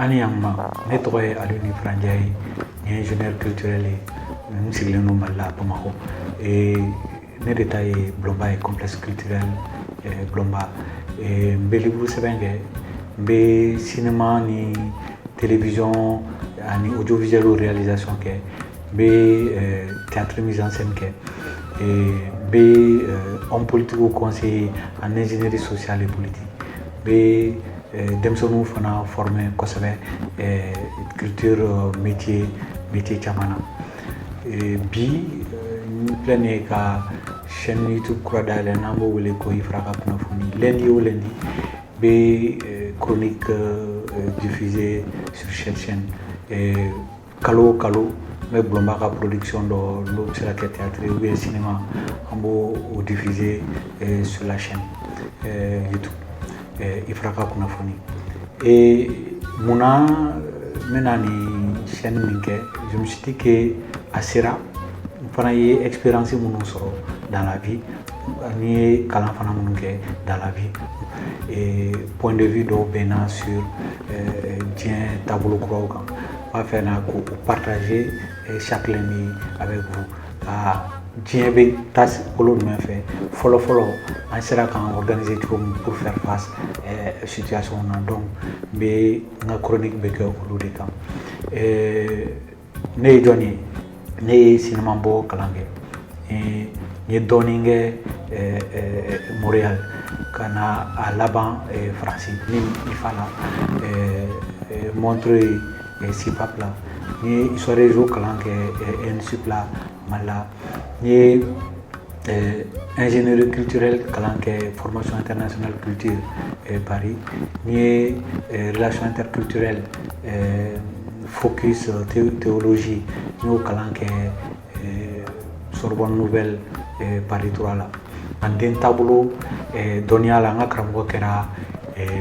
Aniyangma, nettoyé à l'Unifrandiaï, ingénieur culturel et Moussigleno Mala Pomako. Et ne détaillé Blomba et complexe culturel Blomba. Et Mbelibu Sebenge, Bé cinéma ni télévision, ni audiovisuel ou réalisation, Bé théâtre mise en scène, et B homme politique ou conseiller en ingénierie sociale et politique. B demsonu fana formé kosebe culture métier chamana. Bi plein ka chaîne YouTube kura dale nambo wele ko ifraka kuna foni lundi ou lundi B chronique diffusée sur cette chaîne kalo mais Blombaka production de l'autre théâtre ou bien cinéma ambo diffusé sur la chaîne YouTube Ifraka Kunafoni. Et Mouna menani chaîne minke, je me suis dit que Asira, on a eu expérience dans la vie, ni Kalafana Mounke dans la vie. Et point de vue d'Obena sur Dien Tabolo Krougan, on va faire partager chaque lundi avec vous. Dien be tas olu men fait follow an sera kan organiser pour faire face situation na donc be nga chronique be ke olu de kan ne joni ne cinéma bo kalange ne doninge Montréal kana à Laban français ni fala montrer si papla ni soirée jour kalange en supla mala ni ingénierie culturelle kalanke formation internationale culture Paris ni relations interculturelles focus théologie ni kalanke Sorbonne Nouvelle Paris 3 la anden tableau donia la nga kramgo kera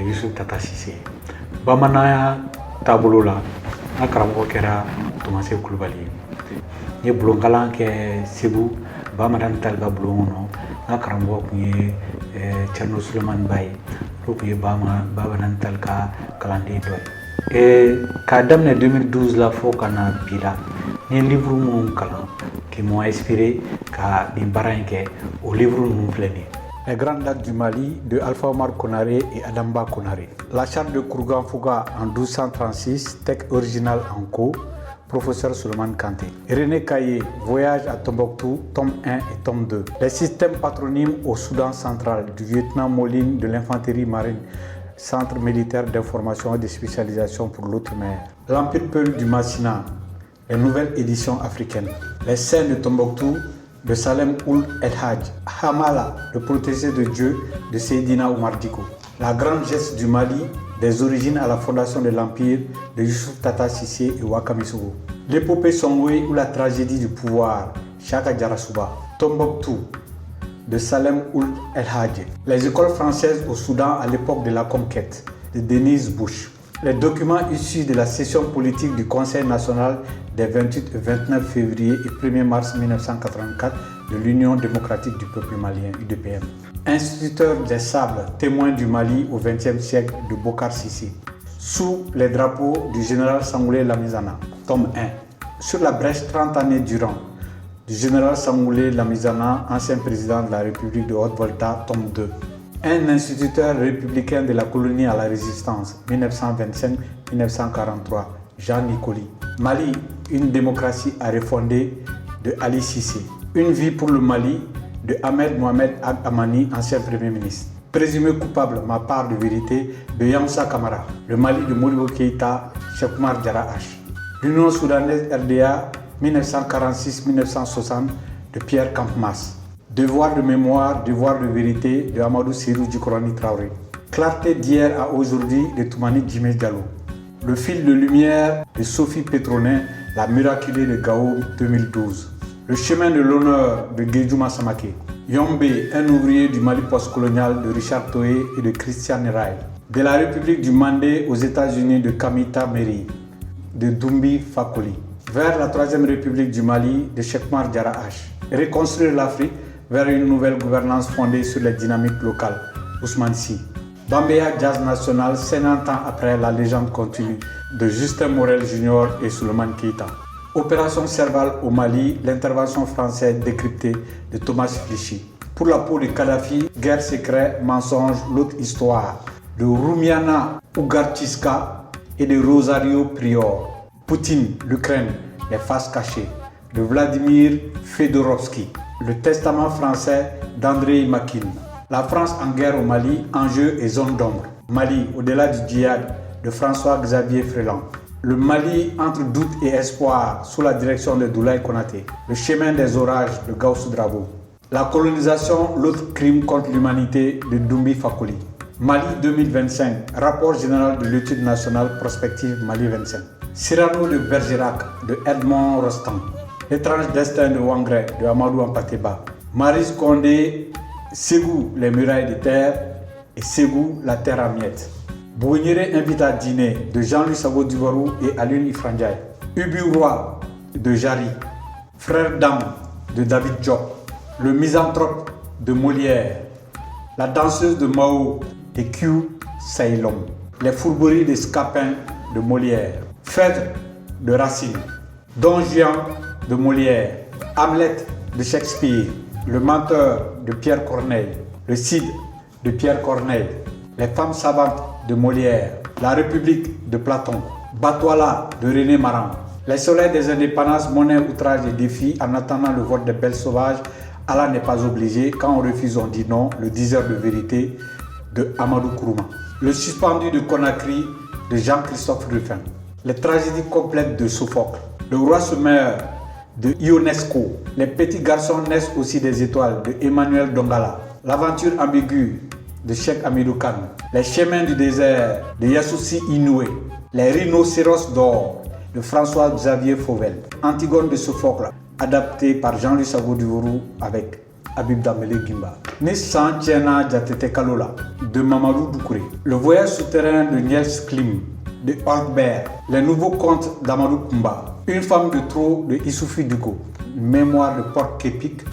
Youssouf Tata Cissé bamana tableau la nga kramgo kera Thomas Koulibaly ni blongalan ke Sebu bamadan talga blongono na karambo kunye Tcherno Suleiman Baye kunye babadan talga kalande doy kadam ne 2012 la fo kana bila ni livre mon kalan qui m'ont inspiré ka dimbaranke au livre mon fleni Les grandes dates du Mali de Alpha Omar Konaré et Adamba Konaré. La charte de Kourgan Fouga en 1236, texte original en co, professeur Suleiman Kanté. René Caillé, Voyage à Tombouctou, tome 1 et tome 2. Les systèmes patronymes au Soudan central, du lieutenant Moline de l'infanterie marine, centre militaire d'information et de spécialisation pour l'outre-mer. L'Empire Peul du Massina, les nouvelles éditions africaines. Les scènes de Tombouctou, de Salem Ould El Hadj. Hamala, le protégé de Dieu de Seydina Oumar Diko. La grande geste du Mali, des origines à la fondation de l'Empire de Youssouf Tata Cissé et Ouakamissougou. L'épopée Songwe ou la tragédie du pouvoir, Chaka Diarasouba. Tombouctou, de Salem Ould El Hadj. Les écoles françaises au Soudan à l'époque de la conquête, de Denise Bush. Les documents issus de la session politique du Conseil national des 28 et 29 février et 1er mars 1984 de l'Union démocratique du peuple malien, UDPM. Instituteur des sables, témoin du Mali au XXe siècle de Bokar Sissi. Sous les drapeaux du général Sangoulé Lamizana, tome 1. Sur la brèche 30 années durant, du général Sangoulé Lamizana, ancien président de la République de Haute-Volta, tome 2. Un instituteur républicain de la colonie à la résistance, 1925-1943, Jean Nicoli. Mali, une démocratie à refonder, de Ali Cissé. Une vie pour le Mali, de Ahmed Mohamed Ag Amani, ancien premier ministre. Présumé coupable, ma part de vérité, de Yamsa Kamara. Le Mali de Modibo Keïta, Cheikh Oumar Diarra H. L'Union soudanaise RDA, 1946-1960, de Pierre Kampmas. Devoir de mémoire, devoir de vérité de Amadou Sirou Djikorani Traoré. Clarté d'hier à aujourd'hui de Toumani Djimé Diallo. Le fil de lumière de Sophie Pétronin, la miraculée de Gao 2012. Le chemin de l'honneur de Guédjouma Samake. Yombe, un ouvrier du Mali postcolonial de Richard Toé et de Christian Ray. De la République du Mandé aux États-Unis de Kamita Meri, de Doumbi Fakoli. Vers la Troisième République du Mali de Cheikh Oumar Diarra H. Reconstruire l'Afrique vers une nouvelle gouvernance fondée sur les dynamiques locales, Ousmane Sy. Bambeya Jazz National, 50 ans après la légende continue de Justin Morel Jr. et Souleymane Keita. Opération Serval au Mali, l'intervention française décryptée de Thomas Flichy. Pour la peau de Kadhafi, guerre secret, mensonge, l'autre histoire. De Roumiana Ougarchiska et de Rosario Prior. Poutine, l'Ukraine, les faces cachées. De Vladimir Fedorovski. Le testament français d'Andrei Makin. La France en guerre au Mali, enjeux et zones d'ombre. Mali, au-delà du djihad, de François-Xavier Freland. Le Mali entre doute et espoir, sous la direction de Doulaye Konaté. Le chemin des orages, de Gaussou Drabo. La colonisation, l'autre crime contre l'humanité, de Doumbi Fakoli. Mali 2025, rapport général de l'étude nationale prospective Mali 25. Cyrano de Bergerac, de Edmond Rostand. L'étrange destin de Ouangré, de Amadou Ampateba. Maryse Condé, Ségou, les murailles de terre, et Ségou, la terre à miettes. Bougnéré invite à dîner, de Jean-Louis Sabot-Duvarou et Alioune Ifrandjaï. Ubu Roi, de Jarry. Frère d'âme, de David Diop. Le misanthrope, de Molière. La danseuse de Mao, de Q. Sailom. Les fourberies de Scapin, de Molière. Phèdre, de Racine. Don Juan, de Molière. Hamlet, de Shakespeare. Le menteur, de Pierre Corneille. Le Cid, de Pierre Corneille. Les femmes savantes, de Molière. La République, de Platon. Batouala, de René Maran. Les soleils des indépendances, monnaie, outrage et défis. En attendant le vote des belles sauvages, Allah n'est pas obligé. Quand on refuse, on dit non. Le diseur de vérité, de Amadou Kourouma. Le suspendu de Conakry, de Jean-Christophe Ruffin. Les tragédies complètes de Sophocle. Le roi se meurt, de Ionesco. Les petits garçons naissent aussi des étoiles, de Emmanuel Dongala. L'aventure ambiguë, de Cheikh Hamidou Kane. Les chemins du désert, de Yasoussi Inoué. Les rhinocéros d'or, de François-Xavier Fauvel. Antigone de Sophocle, adapté par Jean-Louis Sabot-Duvarou avec Habib Dambélé Guimba. Nissan Tiena Diatete Kalola, de Mamadou Doucouré. Le voyage souterrain de Niels Klim, de Holbert. Les nouveaux contes d'Amadou Koumba. Une femme de trop, de Issoufi Dugo. Mémoire de Port-Képik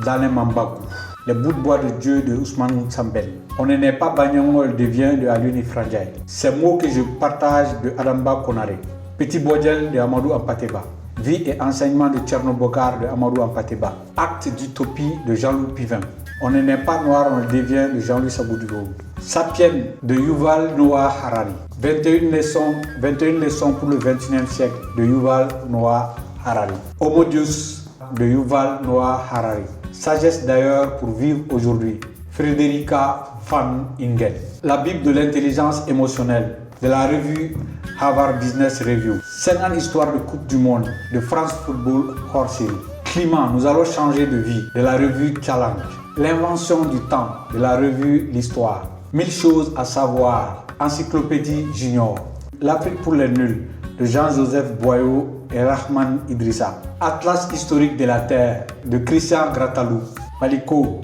d'Alain Mambakou. Les bouts de bois de Dieu de Ousmane Sambel. On ne naît pas Bagnon, elle devient de Alioune Ifrandjaï. Ces mots que je partage de Adamba Konaré. Petit Bodjel de Amadou Ampateba. Vie et enseignement de Tchernobokar de Amadou Ampateba. Acte d'utopie de Jean-Louis Pivin. On ne naît pas noir, on le devient de Jean-Louis Sabot-Duvarou. Sapiens de Yuval Noah Harari. 21 leçons pour le 21e siècle de Yuval Noah Harari. Homo Deus de Yuval Noah Harari. Sagesse d'ailleurs pour vivre aujourd'hui. Frederica Van Ingen. La Bible de l'intelligence émotionnelle de la revue Harvard Business Review. 50 histoires de Coupe du Monde de France Football hors série. Climat, nous allons changer de vie de la revue Challenge. L'invention du temps de la revue L'Histoire. 1000 choses à savoir. Encyclopédie Junior. L'Afrique pour les nuls de Jean-Joseph Boyau et Rahman Idrissa. Atlas historique de la Terre de Christian Gratalou. Maliko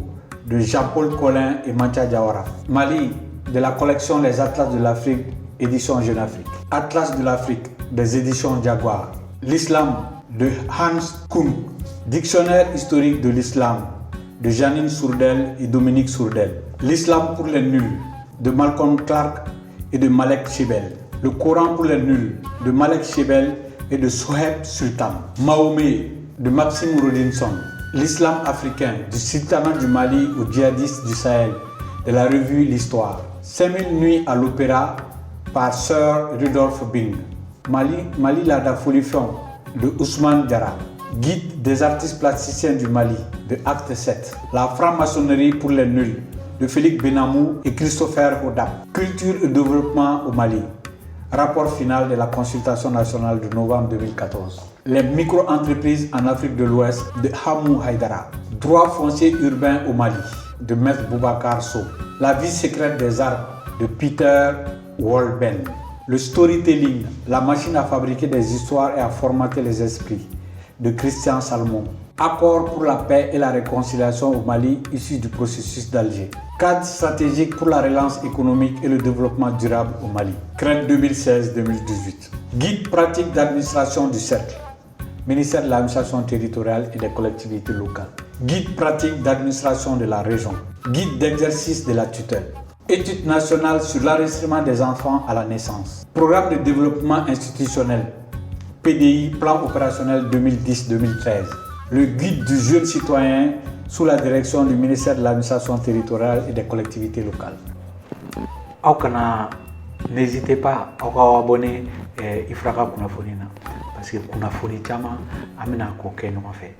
de Jean-Paul Collin et Mantia Diawara. Mali de la collection Les Atlas de l'Afrique, édition Jeune Afrique. Atlas de l'Afrique des éditions Jaguar. L'Islam de Hans Kuhn. Dictionnaire historique de l'Islam de Janine Sourdel et Dominique Sourdel. L'Islam pour les nuls de Malcolm Clark et de Malek Chebel. Le Coran pour les nuls de Malek Chebel et de Soheb Sultan. Mahomet de Maxime Rodinson. L'Islam africain du sultanat du Mali aux djihadistes du Sahel de la revue L'Histoire. 5000 nuits à l'opéra par Sir Rudolph Bing. Mali Lada Folifion de Ousmane Diarra. Guide des artistes plasticiens du Mali de Acte 7. La franc-maçonnerie pour les nuls de Félix Benamou et Christopher Hodap. Culture et développement au Mali. Rapport final de la consultation nationale de novembre 2014. Les micro-entreprises en Afrique de l'Ouest de Hamou Haïdara. Droit foncier urbain au Mali de Maître Boubacar Sow. La vie secrète des arbres de Peter Wolben. Le storytelling, la machine à fabriquer des histoires et à formater les esprits de Christian Salmon. Accord pour la paix et la réconciliation au Mali issu du processus d'Alger. Cadre stratégique pour la relance économique et le développement durable au Mali. CRED 2016-2018. Guide pratique d'administration du cercle. Ministère de l'administration territoriale et des collectivités locales. Guide pratique d'administration de la région. Guide d'exercice de la tutelle. Étude nationale sur l'enregistrement des enfants à la naissance. Programme de développement institutionnel. PDI, plan opérationnel 2010-2013. Le guide du jeune citoyen sous la direction du ministère de l'administration territoriale et des collectivités locales. N'hésitez pas à vous abonner à Ifraka Kunafonina parce que Kunafoni Chama amena koke no fait.